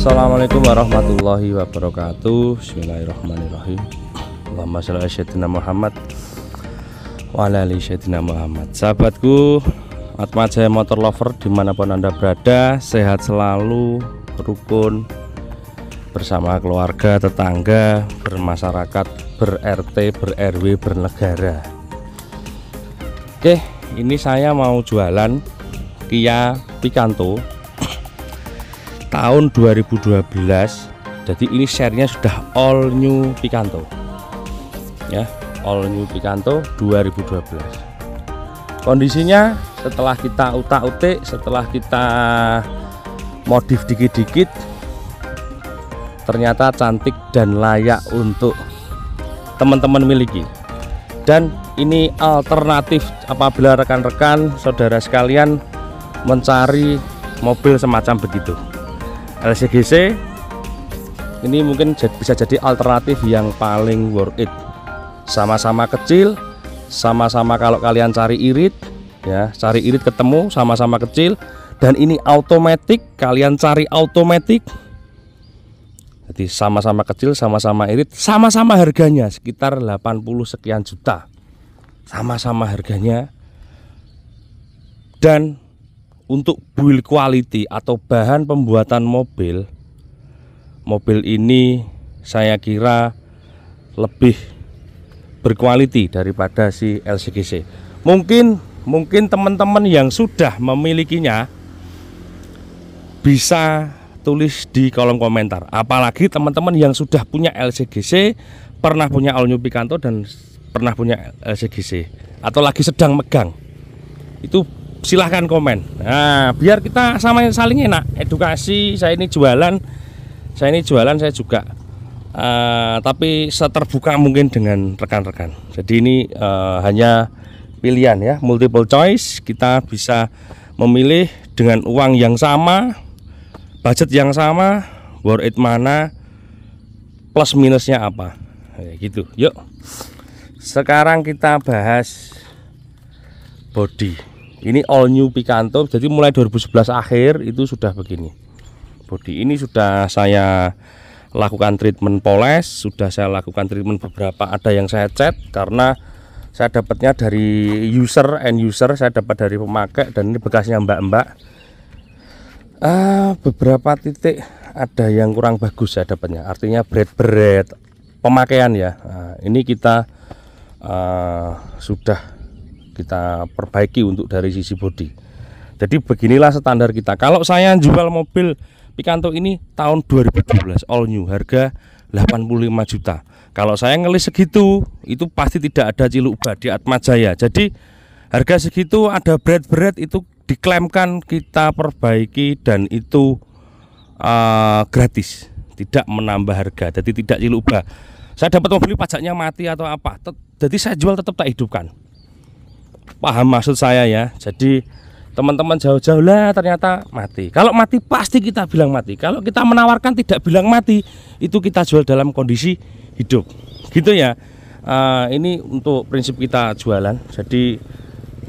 Assalamualaikum warahmatullahi wabarakatuh. Bismillahirrahmanirrahim. Allahumma sholli ala sayyidina Muhammad wa ala ali sayyidina Muhammad. Sahabatku, Atma Jaya Motor Lover dimanapun Anda berada, sehat selalu, rukun bersama keluarga, tetangga, bermasyarakat, ber-RT, ber-RW, bernegara. Oke, ini saya mau jualan Kia Picanto tahun 2012. Jadi ini share-nya sudah all new Picanto ya, all new Picanto 2012. Kondisinya setelah kita utak-utik, setelah kita modif dikit-dikit, ternyata cantik dan layak untuk teman-teman miliki. Dan ini alternatif apabila rekan-rekan saudara sekalian mencari mobil semacam begitu. LCGC ini mungkin bisa jadi alternatif yang paling worth it. Sama-sama kecil, sama-sama kalau kalian cari irit ya, cari irit ketemu, sama-sama kecil. Dan ini automatic, kalian cari automatic. Jadi sama-sama kecil, sama-sama irit, sama-sama harganya sekitar 80 sekian juta. Sama-sama harganya. Dan untuk build quality atau bahan pembuatan mobil ini saya kira lebih berkualiti daripada si LCGC. Mungkin teman-teman yang sudah memilikinya bisa tulis di kolom komentar. Apalagi teman-teman yang sudah punya LCGC, pernah punya all new Picanto dan pernah punya LCGC, atau lagi sedang megang, itu silahkan komen. Nah, biar kita sama saling enak edukasi. Saya ini jualan, saya juga tapi seterbuka mungkin dengan rekan-rekan. Jadi ini hanya pilihan ya, multiple choice. Kita bisa memilih dengan uang yang sama, budget yang sama, worth it mana, plus minusnya apa, gitu. Yuk, sekarang kita bahas body. Ini all new Picanto, jadi mulai 2011 akhir itu sudah begini. Body ini sudah saya lakukan treatment poles, sudah saya lakukan treatment beberapa, ada yang saya cat karena saya dapatnya dari end user, saya dapat dari pemakai, dan ini bekasnya mbak-mbak. Beberapa titik ada yang kurang bagus saya dapatnya, artinya berat pemakaian ya. Ini kita sudah kita perbaiki untuk dari sisi bodi. Jadi beginilah standar kita. Kalau saya jual mobil Picanto ini tahun 2012 all new, harga 85 juta. Kalau saya ngelis segitu, itu pasti tidak ada ciluk bah di Atma Jaya. Jadi harga segitu ada berat itu diklaimkan, kita perbaiki, dan itu gratis, tidak menambah harga. Jadi tidak ciluk bah. Saya dapat mobil pajaknya mati atau apa, jadi saya jual tetap tak hidupkan. Paham maksud saya ya. Jadi teman-teman jauh-jauh lah ternyata mati. Kalau mati pasti kita bilang mati. Kalau kita menawarkan tidak bilang mati, itu kita jual dalam kondisi hidup, gitu ya. Ini untuk prinsip kita jualan. Jadi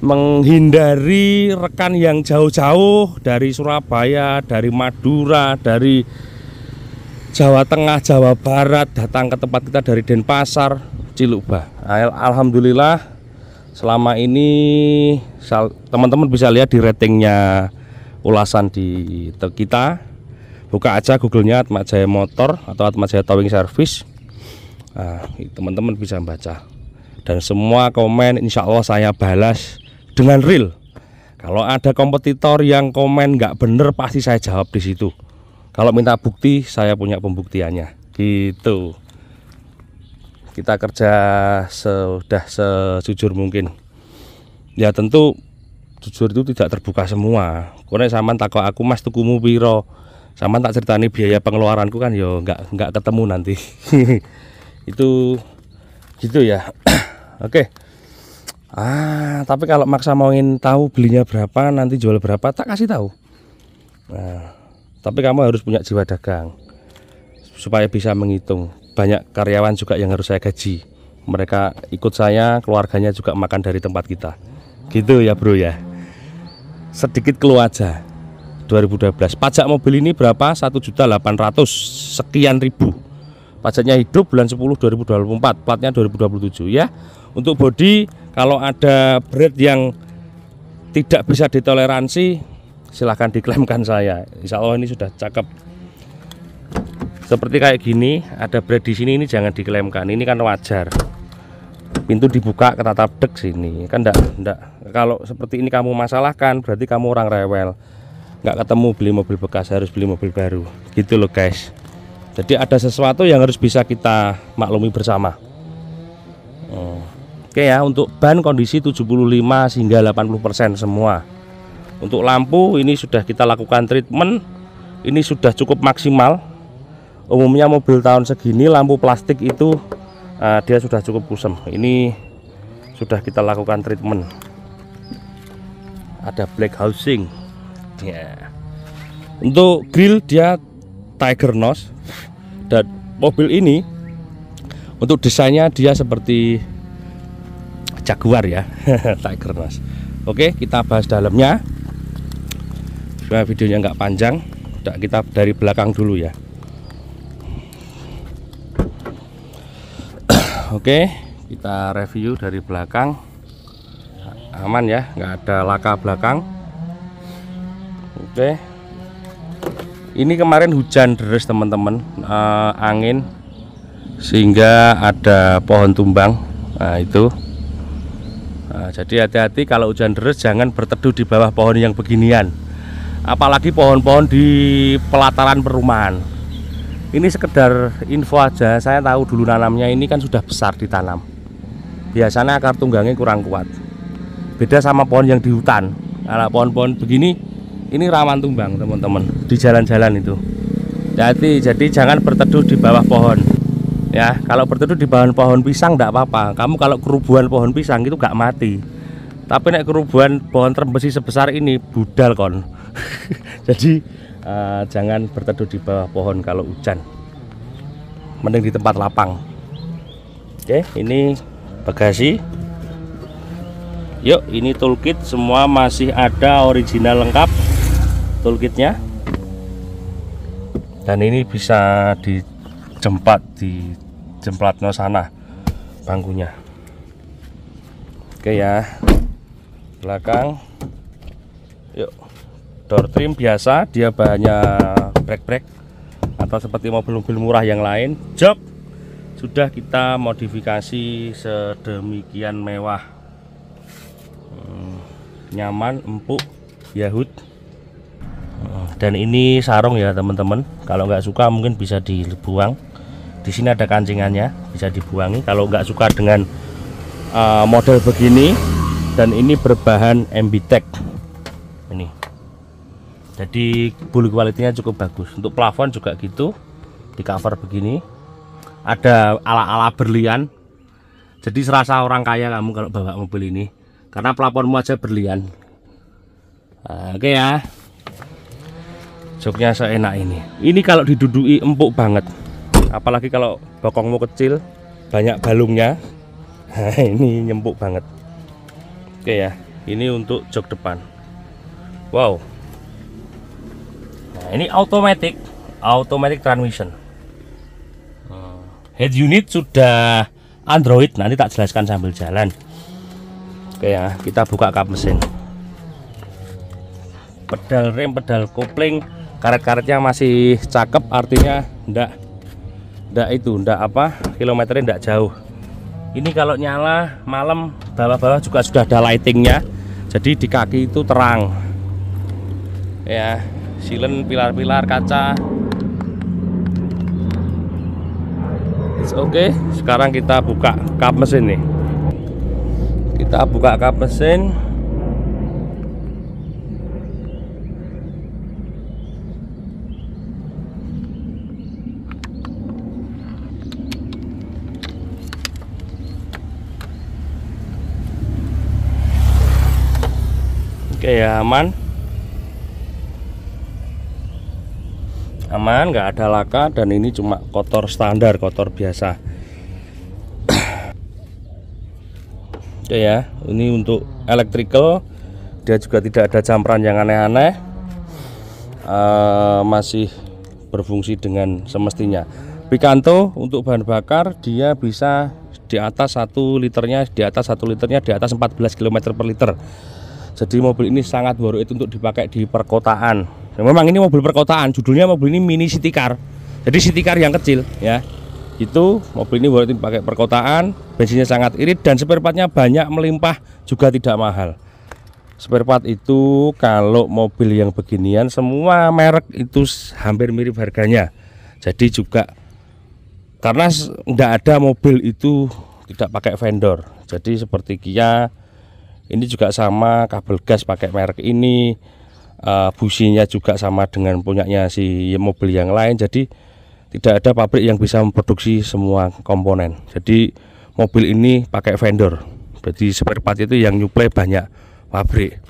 menghindari rekan yang jauh-jauh dari Surabaya, dari Madura, dari Jawa Tengah, Jawa Barat, datang ke tempat kita dari Denpasar, Ciluk Bah. Alhamdulillah selama ini teman-teman bisa lihat di ratingnya ulasan di kita. Buka aja Google-nya Atma Jaya Motor atau Atma Jaya Towing Service. Teman-teman bisa baca. Dan semua komen insya Allah saya balas dengan real. Kalau ada kompetitor yang komen nggak bener, pasti saya jawab di situ. Kalau minta bukti, saya punya pembuktiannya. Gitu. Kita kerja sudah sejujur mungkin. Ya tentu jujur itu tidak terbuka semua. Karena sampean takut aku mas tukumu piro, sampean tak ceritani biaya pengeluaranku kan yo nggak ketemu nanti. Itu gitu ya. Oke. Tapi kalau maksa mauin tahu belinya berapa, nanti jual berapa, tak kasih tahu. Nah, tapi kamu harus punya jiwa dagang supaya bisa menghitung. Banyak karyawan juga yang harus saya gaji. Mereka ikut saya, keluarganya juga makan dari tempat kita. Gitu ya bro ya. Sedikit keluh aja. 2012. Pajak mobil ini berapa? 1.800.000 sekian ribu. Pajaknya hidup bulan 10 2024, platnya 2027 ya. Untuk bodi, kalau ada berat yang tidak bisa ditoleransi, silahkan diklaimkan saya. Insya Allah ini sudah cakep. Seperti kayak gini, ada berat di sini, ini jangan diklaimkan. Ini kan wajar. Pintu dibuka ketatap dek sini, kan enggak. Kalau seperti ini kamu masalahkan, berarti kamu orang rewel. Nggak ketemu beli mobil bekas, harus beli mobil baru. Gitu loh guys. Jadi ada sesuatu yang harus bisa kita maklumi bersama. Oke ya, untuk ban kondisi 75 hingga 80% semua. Untuk lampu ini sudah kita lakukan treatment. Ini sudah cukup maksimal. Umumnya mobil tahun segini lampu plastik itu dia sudah cukup kusam. Ini sudah kita lakukan treatment. Ada black housing ya. Untuk grill dia Tiger Nose. Dan mobil ini untuk desainnya dia seperti Jaguar ya. Tiger Nose. Oke, kita bahas dalamnya supaya videonya nggak panjang. Kita dari belakang dulu ya. Oke, kita review dari belakang. Aman ya, nggak ada laka belakang. Oke, ini kemarin hujan deras teman-teman, angin sehingga ada pohon tumbang. Nah itu, jadi hati-hati kalau hujan deras, jangan berteduh di bawah pohon yang beginian, apalagi pohon-pohon di pelataran perumahan. Ini sekedar info aja, saya tahu dulu nanamnya ini kan sudah besar ditanam. Biasanya akar tunggangnya kurang kuat. Beda sama pohon yang di hutan. Kalau pohon-pohon begini, ini rawan tumbang teman-teman di jalan-jalan itu. Jadi jangan berteduh di bawah pohon. Ya, kalau berteduh di bawah pohon pisang enggak apa-apa. Kamu kalau kerubuhan pohon pisang itu gak mati. Tapi nek kerubuhan pohon terbesi sebesar ini budal kon. Jadi jangan berteduh di bawah pohon kalau hujan, mending di tempat lapang. Oke, ini bagasi. Yuk, ini toolkit semua masih ada, original lengkap toolkitnya. Dan ini bisa dijemplatno sana bangkunya. Oke ya, belakang. Yuk, door trim biasa, dia bahannya brake atau seperti mobil-mobil murah yang lain. Jok sudah kita modifikasi sedemikian mewah, nyaman, empuk, Yahud. Dan ini sarung ya teman-teman. Kalau nggak suka mungkin bisa dibuang. Di sini ada kancingannya, bisa dibuangi. Kalau nggak suka dengan model begini, dan ini berbahan MBTEC ini. Jadi build quality-nya cukup bagus. Untuk plafon juga gitu, di cover begini. Ada ala-ala berlian. Jadi serasa orang kaya kamu kalau bawa mobil ini, karena plafonmu aja berlian. Oke ya. Joknya seenak ini. Ini kalau diduduki empuk banget. Apalagi kalau bokongmu kecil, banyak balungnya. Ini nyempuk banget. Oke ya. Ini untuk jok depan. Wow. Ini automatic transmission. Head unit sudah Android, nanti tak jelaskan sambil jalan. Oke ya, kita buka kap mesin. Pedal rem, pedal kopling, karet-karetnya masih cakep, artinya ndak kilometernya ndak jauh. Ini kalau nyala malam, bawah-bawah juga sudah ada lightingnya, jadi di kaki itu terang. Ya. Silen, pilar-pilar, kaca. It's okay. Sekarang kita buka kap mesin nih. Kita buka kap mesin. Oke ya, aman. Aman, nggak ada laka, dan ini cuma kotor standar, kotor biasa. Oke ya, ini untuk electrical, dia juga tidak ada campuran yang aneh-aneh. masih berfungsi dengan semestinya. Picanto untuk bahan bakar dia bisa di atas 1 liternya, di atas 14 km per liter. Jadi mobil ini sangat worth it untuk dipakai di perkotaan. Ya, memang ini mobil perkotaan, judulnya mobil ini mini city car. Jadi city car yang kecil ya. Itu mobil ini worth it dipakai perkotaan, bensinnya sangat irit dan spare partnya banyak, melimpah, juga tidak mahal. Spare part itu kalau mobil yang beginian semua merek itu hampir mirip harganya. Jadi juga karena tidak ada mobil itu tidak pakai vendor. Jadi seperti Kia ini juga sama, kabel gas pakai merek ini, businya juga sama dengan punyanya si mobil yang lain. Jadi tidak ada pabrik yang bisa memproduksi semua komponen. Jadi mobil ini pakai vendor. Jadi spare part itu yang nyuplai banyak pabrik.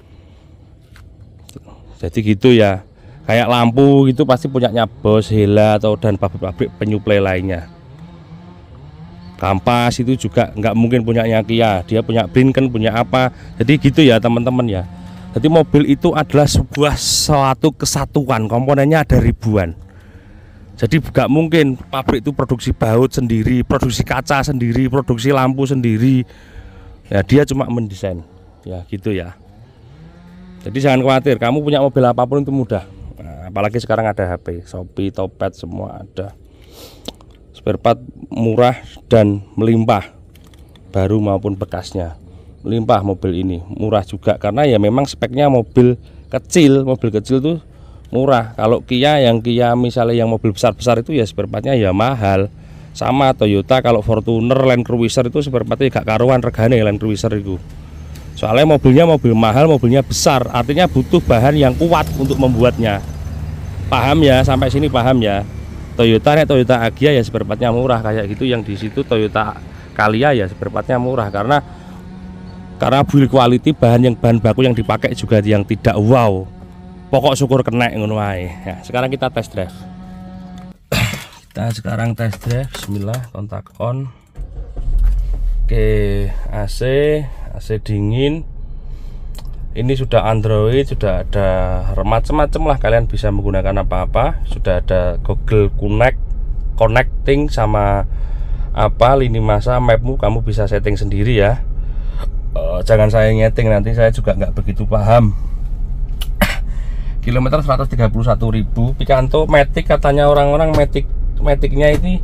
Jadi gitu ya. Kayak lampu itu pasti punyanya Bosch, Hella atau dan pabrik-pabrik penyuplai lainnya. Kampas itu juga nggak mungkin punyanya Kia, dia punya Brinken, punya apa. Jadi gitu ya teman-teman ya. Jadi mobil itu adalah suatu kesatuan, komponennya ada ribuan. Jadi nggak mungkin pabrik itu produksi baut sendiri, produksi kaca sendiri, produksi lampu sendiri. Ya dia cuma mendesain, ya gitu ya. Jadi jangan khawatir, kamu punya mobil apapun itu mudah. Nah, apalagi sekarang ada HP, Shopee, Topet semua ada. Spare part murah dan melimpah, baru maupun bekasnya melimpah. Mobil ini murah juga karena ya memang speknya mobil kecil tuh murah. Kalau Kia misalnya yang mobil besar-besar itu ya spare partnya ya mahal. Sama Toyota, kalau Fortuner, Land Cruiser itu spare partnya gak karuan regane Land Cruiser itu. Soalnya mobilnya mobil mahal, mobilnya besar, artinya butuh bahan yang kuat untuk membuatnya. Paham ya, sampai sini paham ya. Toyota Agya ya spare partnya murah kayak gitu, yang di situ Toyota Calya ya spare partnya murah karena build quality, bahan baku yang dipakai juga yang tidak wow. Pokok syukur kena ngono wae. Ya, sekarang kita test drive. Bismillah, kontak on. Oke, AC dingin. Ini sudah Android, sudah ada macam-macam lah, kalian bisa menggunakan apa-apa. Sudah ada Google Connecting sama lini masa, mapmu kamu bisa setting sendiri ya. Jangan saya nyeting, nanti saya juga nggak begitu paham. Kilometer 131.000. Picanto Matic, katanya orang-orang Maticnya ini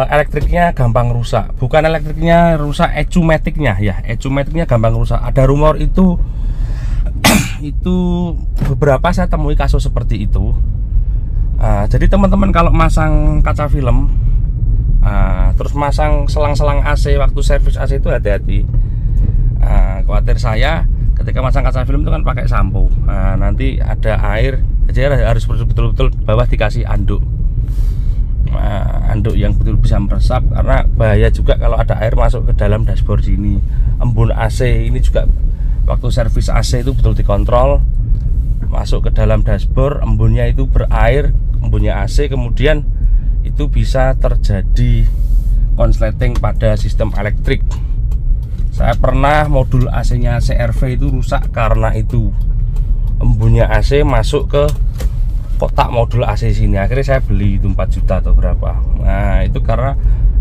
elektriknya gampang rusak. Bukan elektriknya rusak, ECU Maticnya ya, ECU Maticnya gampang rusak. Ada rumor itu itu beberapa saya temui kasus seperti itu. Jadi teman-teman kalau masang kaca film, terus masang selang-selang AC waktu servis AC itu hati-hati. Khawatir saya ketika masang kaca film itu kan pakai sampo. Nanti ada air, jadi harus betul-betul bawah dikasih anduk. Anduk yang betul bisa meresap, karena bahaya juga kalau ada air masuk ke dalam dashboard sini. Embun AC ini juga waktu servis AC itu betul dikontrol, masuk ke dalam dashboard, embunnya itu berair, embunnya AC, kemudian itu bisa terjadi konsleting pada sistem elektrik. Saya pernah modul AC-nya CRV itu rusak karena itu, embunnya AC masuk ke kotak modul AC sini. Akhirnya saya beli itu 4 juta atau berapa. Nah itu karena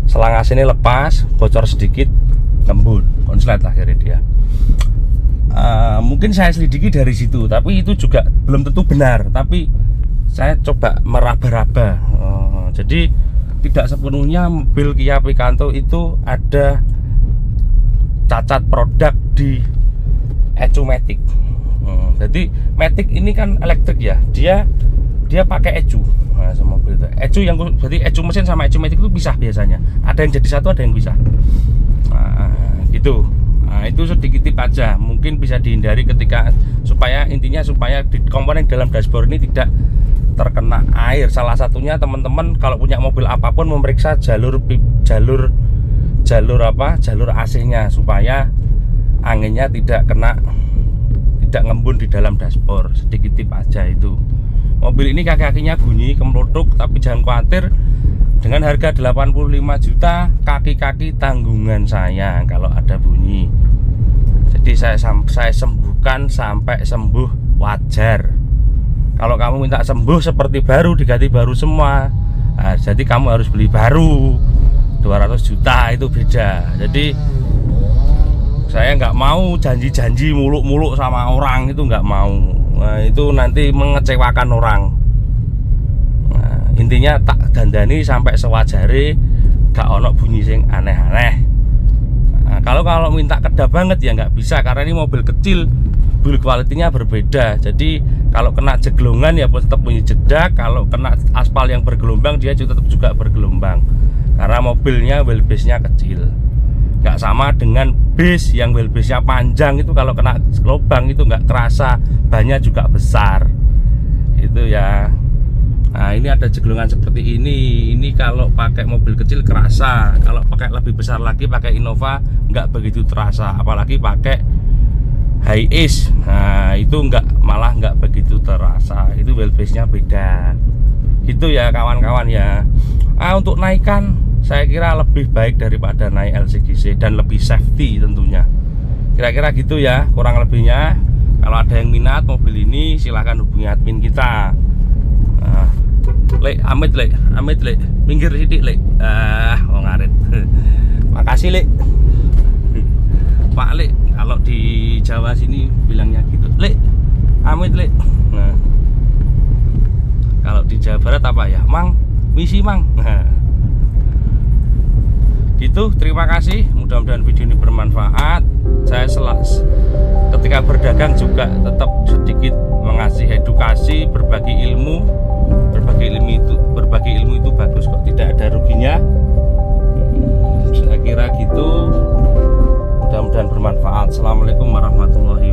selang AC ini lepas, bocor sedikit, embun, konslet akhirnya dia. Mungkin saya selidiki dari situ, tapi itu juga belum tentu benar. Tapi saya coba meraba-raba. Jadi tidak sepenuhnya mobil Kia Picanto itu ada cacat produk di ECU Matic. Jadi Matic ini kan elektrik ya, dia pakai ECU. Nah, sama mobil itu ECU yang berarti ECU mesin sama ECU Matic itu pisah biasanya. Ada yang jadi satu, ada yang pisah. Gitu. Nah, itu sedikit tip aja, mungkin bisa dihindari ketika supaya di komponen dalam dashboard ini tidak terkena air. Salah satunya teman-teman kalau punya mobil apapun memeriksa jalur AC-nya supaya anginnya tidak ngembun di dalam dashboard. Sedikit tip aja itu. Mobil ini kaki-kakinya bunyi kemelotok, tapi jangan khawatir, dengan harga 85 juta kaki-kaki tanggungan saya kalau ada bunyi. Jadi saya sembuhkan sampai sembuh wajar. Kalau kamu minta sembuh seperti baru, diganti baru semua, nah, jadi kamu harus beli baru 200 juta, itu beda. Jadi saya nggak mau janji-janji muluk-muluk sama orang, itu nggak mau. Nah, itu nanti mengecewakan orang. Nah, intinya tak dandani sampai sewajare, gak ono bunyi sing aneh-aneh. Nah, kalau minta kedap banget ya nggak bisa, karena ini mobil kecil, build quality-nya berbeda. Jadi kalau kena jeglongan ya tetap bunyi jedak, kalau kena aspal yang bergelombang dia tetap juga bergelombang, karena mobilnya wheelbase-nya kecil. Nggak sama dengan base yang wheelbase-nya panjang, itu kalau kena lubang itu nggak terasa, bannya juga besar itu ya. Nah, ini ada jeglongan seperti ini kalau pakai mobil kecil kerasa, kalau pakai lebih besar lagi pakai Innova nggak begitu terasa, apalagi pakai Hiace. Nah, itu malah nggak begitu terasa, itu wheelbase-nya beda gitu ya kawan-kawan ya. Untuk naikan saya kira lebih baik daripada naik LCGC dan lebih safety tentunya. Kira-kira gitu ya kurang lebihnya. Kalau ada yang minat mobil ini silahkan hubungi admin kita. Nah, amit lek, minggir sidik lek. Wong ngarit. Makasih lek. Pak lek, kalau di Jawa sini bilangnya gitu. Lek, amit lek. Nah, kalau di Jawa Barat apa ya? Mang, misi mang. Nah, gitu, terima kasih, mudah-mudahan video ini bermanfaat. Saya ketika berdagang juga tetap sedikit mengasih edukasi, berbagi ilmu itu bagus kok, tidak ada ruginya. Saya kira gitu, mudah-mudahan bermanfaat. Assalamualaikum warahmatullahi wabarakatuh.